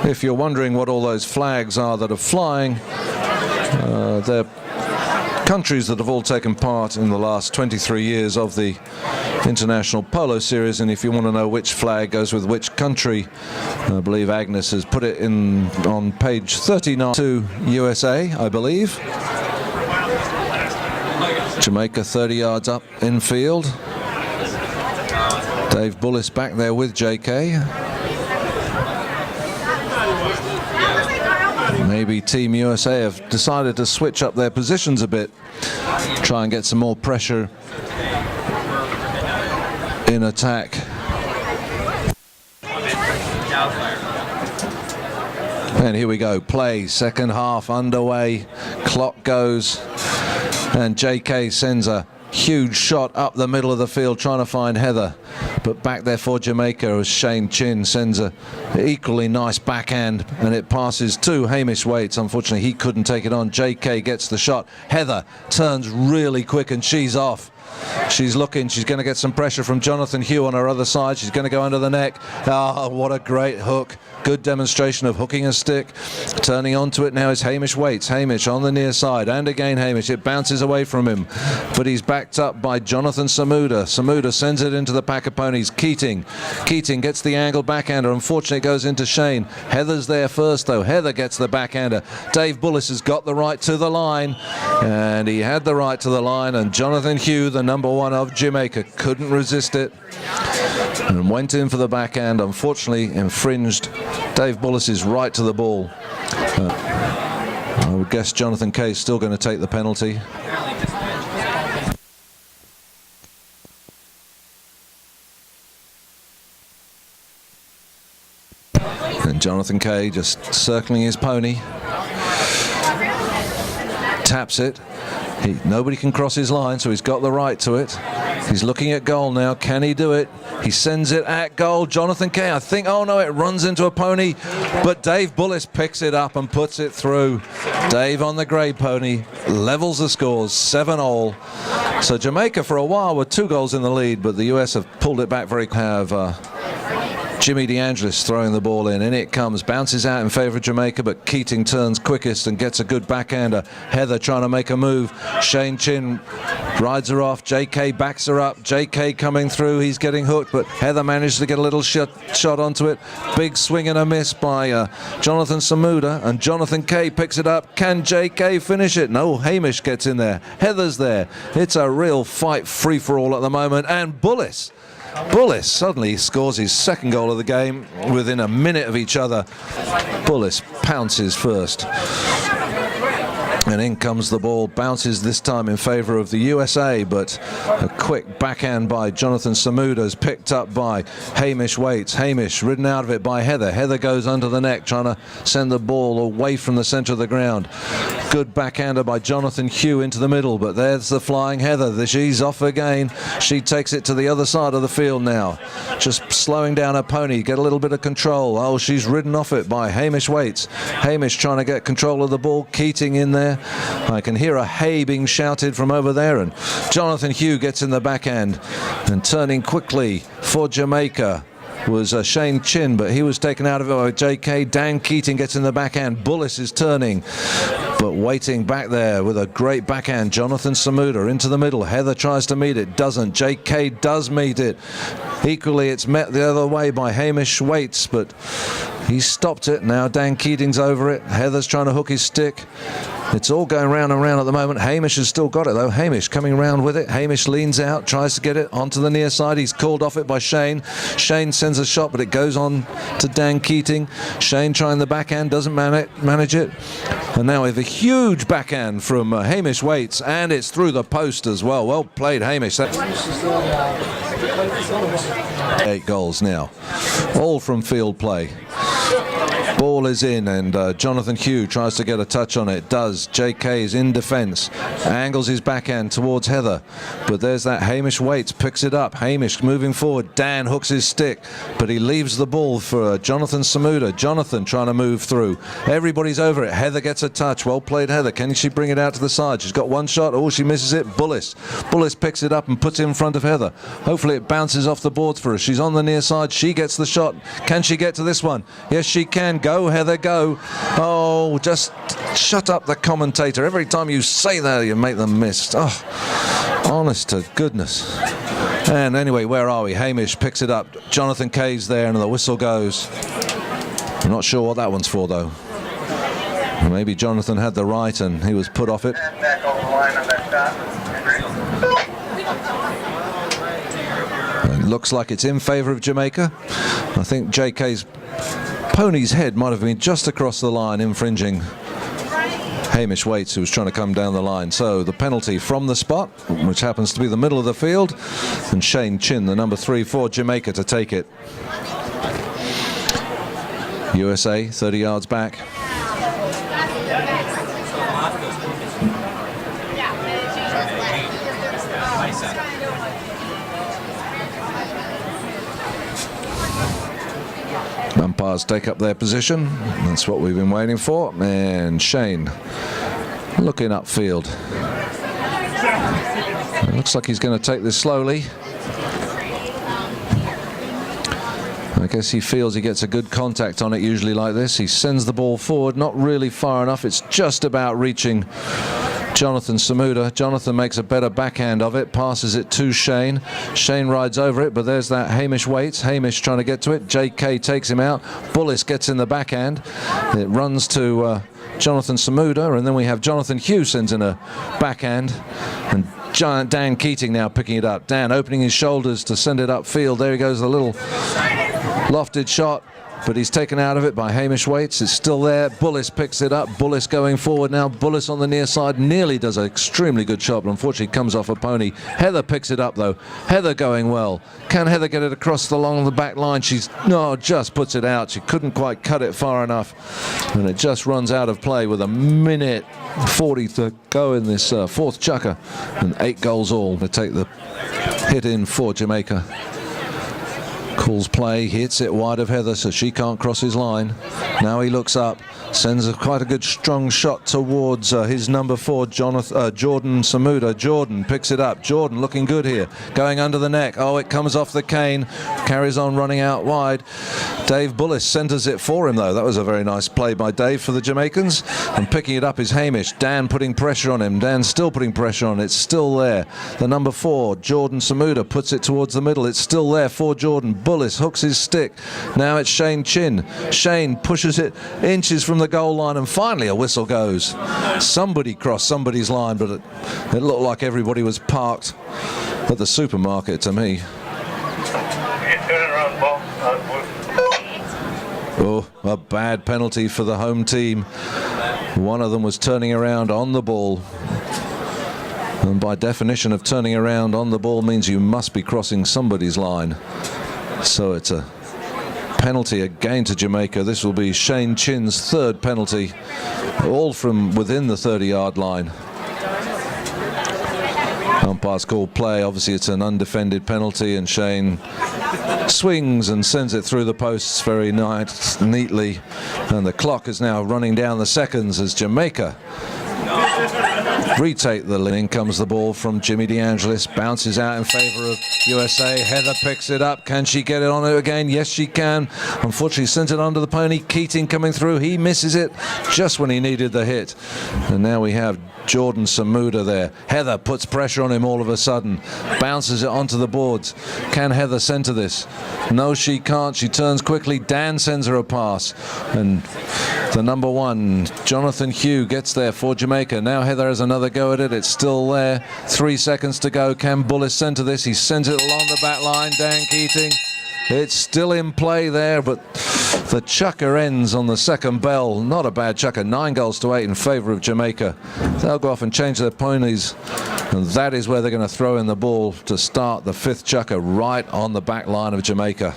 If you're wondering what all those flags are that are flying, they're countries that have all taken part in the last 23 years of the International Polo Series, and if you want to know which flag goes with which country, I believe Agnes has put it in on page 39 to USA, I believe. Jamaica 30 yards up in field. Dave Bullis back there with JK. Maybe Team USA have decided to switch up their positions a bit, try and get some more pressure in attack. And here we go, play, second half underway, clock goes, and JK sends a huge shot up the middle of the field trying to find Heather, but back there for Jamaica as Shane Chin sends a equally nice backhand, and it passes to Hamish Waits. Unfortunately he couldn't take it on. JK gets the shot, Heather turns really quick and she's off. She's looking, she's going to get some pressure from Jonathan Hugh on her other side. She's going to go under the neck. Oh, what a great hook. Good demonstration of hooking a stick. Turning onto it now is Hamish Waits. Hamish on the near side, and again Hamish. It bounces away from him, but he's backed up by Jonathan Samuda. Samuda sends it into the pack of ponies. Keating gets the angle backhander. Unfortunately it goes into Shane. Heather's there first though. Heather gets the backhander. Dave Bullis has got the right to the line, and he had the right to the line, and Jonathan Hugh, the number one of Jamaica, couldn't resist it and went in for the backhand. Unfortunately infringed Dave Bullis's right to the ball. I would guess Jonathan Kay is still going to take the penalty. And Jonathan Kay just circling his pony, taps it. Nobody can cross his line, so he's got the right to it. He's looking at goal now. Can he do it? He sends it at goal. Jonathan Kay, I think, oh no, it runs into a pony, but Dave Bullis picks it up and puts it through. Dave on the grey pony levels the scores, 7-all. So Jamaica for a while were 2 goals in the lead, but the US have pulled it back very quickly. Jimmy DeAngelis throwing the ball in it comes, bounces out in favour of Jamaica, but Keating turns quickest and gets a good backhander. Heather trying to make a move. Shane Chin rides her off. JK backs her up. JK coming through, he's getting hooked, but Heather managed to get a little shot onto it. Big swing and a miss by Jonathan Samuda, and Jonathan Kay picks it up. Can JK finish it? No, Hamish gets in there. Heather's there. It's a real fight, free-for-all at the moment, and Bullis suddenly scores his second goal of the game within a minute of each other. Bullis pounces first, and in comes the ball, bounces this time in favour of the USA, but a quick backhand by Jonathan Samuda is picked up by Hamish Waits. Hamish ridden out of it by Heather. Heather goes under the neck trying to send the ball away from the centre of the ground. Good backhander by Jonathan Hugh into the middle, but there's the flying Heather. She's off again. She takes it to the other side of the field now, just slowing down her pony, get a little bit of control. Oh, she's ridden off it by Hamish Waits. Hamish trying to get control of the ball. Keating in there. I can hear a hey being shouted from over there, and Jonathan Hugh gets in the backhand, and turning quickly for Jamaica was Shane Chin, but he was taken out of it by JK. Dan Keating gets in the backhand. Bullis is turning, but waiting back there with a great backhand. Jonathan Samuda into the middle. Heather tries to meet it, doesn't. JK does meet it. Equally, it's met the other way by Hamish Waits, but he stopped it. Now Dan Keating's over it. Heather's trying to hook his stick. It's all going round and round at the moment. Hamish has still got it though. Hamish coming round with it. Hamish leans out, tries to get it onto the near side. He's called off it by Shane. Shane sends a shot, but it goes on to Dan Keating. Shane trying the backhand, doesn't manage it. And now we have a huge backhand from Hamish Waits, and it's through the post as well. Well played, Hamish. 8 goals now, all from field play. Ball is in, and Jonathan Hugh tries to get a touch on it. Does. JK is in defence. Angles his backhand towards Heather. But there's that Hamish Waits. Picks it up. Hamish moving forward. Dan hooks his stick. But he leaves the ball for Jonathan Samuda. Jonathan trying to move through. Everybody's over it. Heather gets a touch. Well played, Heather. Can she bring it out to the side? She's got one shot. Oh, she misses it. Bullis picks it up and puts it in front of Heather. Hopefully it bounces off the boards for her. She's on the near side. She gets the shot. Can she get to this one? Yes, she can. Go, Heather, go. Oh, just shut up the commentator. Every time you say that, you make them miss. Oh, honest to goodness. And anyway, where are we? Hamish picks it up. Jonathan Kay's there, and the whistle goes. I'm not sure what that one's for, though. Maybe Jonathan had the right and he was put off it. It looks like it's in favour of Jamaica. I think JK's pony's head might have been just across the line, infringing Hamish Waits, who was trying to come down the line. So the penalty from the spot, which happens to be the middle of the field, and Shane Chin, the number 3 for Jamaica, to take it. USA 30 yards back. Umpires take up their position. That's what we've been waiting for. And Shane looking upfield. It looks like he's going to take this slowly. I guess he feels he gets a good contact on it usually like this. He sends the ball forward, not really far enough. It's just about reaching Jonathan Samuda. Jonathan makes a better backhand of it, passes it to Shane. Shane rides over it, but there's that Hamish Waits. Hamish trying to get to it. JK takes him out. Bullis gets in the backhand. It runs to Jonathan Samuda, and then we have Jonathan Hughes sends in a backhand. And giant Dan Keating now picking it up. Dan opening his shoulders to send it upfield. There he goes, a little lofted shot, but he's taken out of it by Hamish Waits. It's still there. Bullis picks it up. Bullis going forward now. Bullis on the near side nearly does an extremely good shot, but unfortunately comes off a pony. Heather picks it up though. Heather going well. Can Heather get it across along the back line? She's just puts it out. She couldn't quite cut it far enough, and it just runs out of play with 1:40 to go in this fourth chukker, and 8 goals all to take the hit in for Jamaica. Calls play, hits it wide of Heather so she can't cross his line. Now he looks up, sends quite a good strong shot towards his number 4, Jordan Samuda. Jordan picks it up. Jordan looking good here, going under the neck. Oh, it comes off the cane, carries on running out wide. Dave Bullis centres it for him though. That was a very nice play by Dave for the Jamaicans. And picking it up is Hamish. Dan putting pressure on him. Dan still putting pressure on it. It's still there. The number 4, Jordan Samuda, puts it towards the middle. It's still there for Jordan. Bullis hooks his stick. Now it's Shane Chin. Shane pushes it inches from the goal line, and finally a whistle goes. Somebody crossed somebody's line, but it looked like everybody was parked at the supermarket to me. Oh, a bad penalty for the home team. One of them was turning around on the ball. And by definition of turning around on the ball means you must be crossing somebody's line. So it's a penalty again to Jamaica. This will be Shane Chin's 3rd penalty, all from within the 30-yard line. Umpires call play. Obviously it's an undefended penalty, and Shane swings and sends it through the posts very neatly. And the clock is now running down the seconds as Jamaica retake the lead. In comes the ball from Jimmy DeAngelis, bounces out in favour of USA. Heather picks it up. Can she get it on it again? Yes, she can. Unfortunately, sends it under the pony. Keating coming through. He misses it just when he needed the hit. And now we have Jordan Samuda there. Heather puts pressure on him all of a sudden. Bounces it onto the boards. Can Heather centre this? No, she can't. She turns quickly. Dan sends her a pass. And the number 1, Jonathan Hughes, gets there for Jamaica. Now Heather has another go at it. It's still there. 3 seconds to go. Can Bullis centre this? He sends it along the back line. Dan Keating. It's still in play there, but the chukker ends on the second bell. Not a bad chukker. 9 goals to 8 in favour of Jamaica. They'll go off and change their ponies, and that is where they're going to throw in the ball to start the 5th chukker, right on the back line of Jamaica.